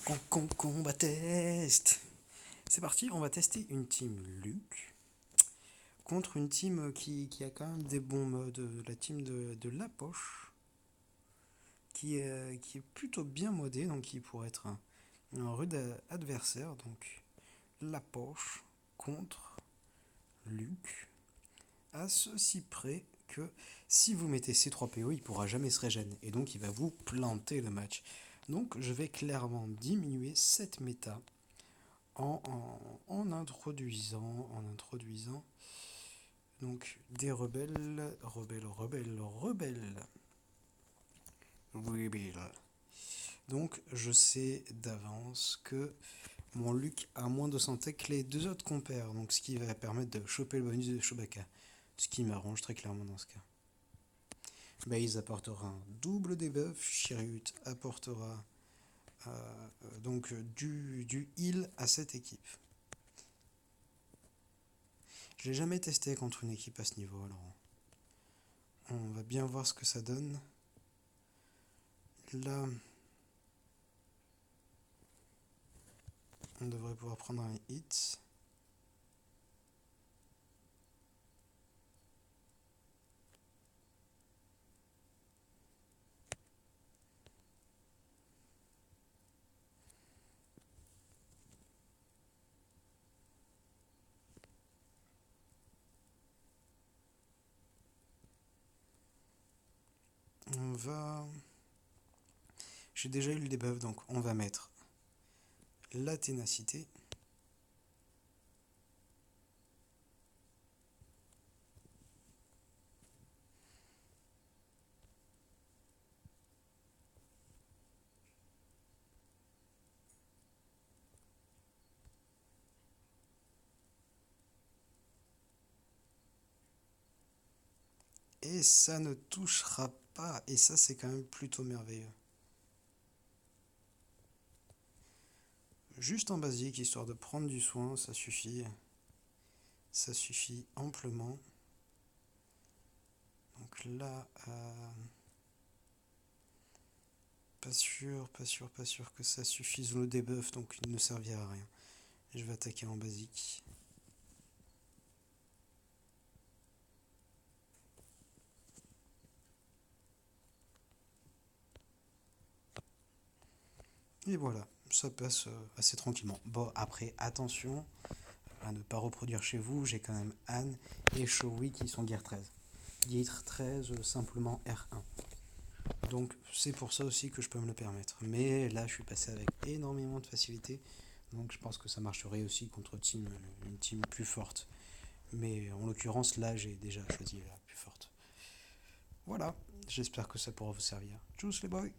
Combat test. C'est parti, on va tester une team Luc contre une team qui a quand même des bons modes, la team de La Poche, qui est plutôt bien modée, donc qui pourrait être un rude adversaire. Donc La Poche contre Luc, à ceci près que si vous mettez C3PO, il pourra jamais se régénérer, et donc il va vous planter le match. Donc je vais clairement diminuer cette méta en introduisant donc des rebelles. Donc je sais d'avance que mon Luke a moins de santé que les deux autres compères, donc ce qui va permettre de choper le bonus de Chewbacca, ce qui m'arrange très clairement dans ce cas. Baze apportera un double debuff, Chirrut apportera donc du heal à cette équipe. Je l'ai jamais testé contre une équipe à ce niveau, alors on va bien voir ce que ça donne. Là, on devrait pouvoir prendre un hit. On va... J'ai déjà eu le debuff, donc on va mettre la ténacité. Et ça ne touchera pas. Et ça, c'est quand même plutôt merveilleux. Juste en basique, histoire de prendre du soin, ça suffit. Ça suffit amplement. Donc là, pas sûr que ça suffise le debuff, donc il ne servira à rien. Je vais attaquer en basique. Et voilà, ça passe assez tranquillement. Bon, après, attention à ne pas reproduire chez vous, j'ai quand même Anne et Showy qui sont Gear 13. Gear 13, simplement R1. Donc c'est pour ça aussi que je peux me le permettre. Mais là, je suis passé avec énormément de facilité. Donc je pense que ça marcherait aussi contre une team plus forte. Mais en l'occurrence, là, j'ai déjà choisi la plus forte. Voilà, j'espère que ça pourra vous servir. Tchuss les boys!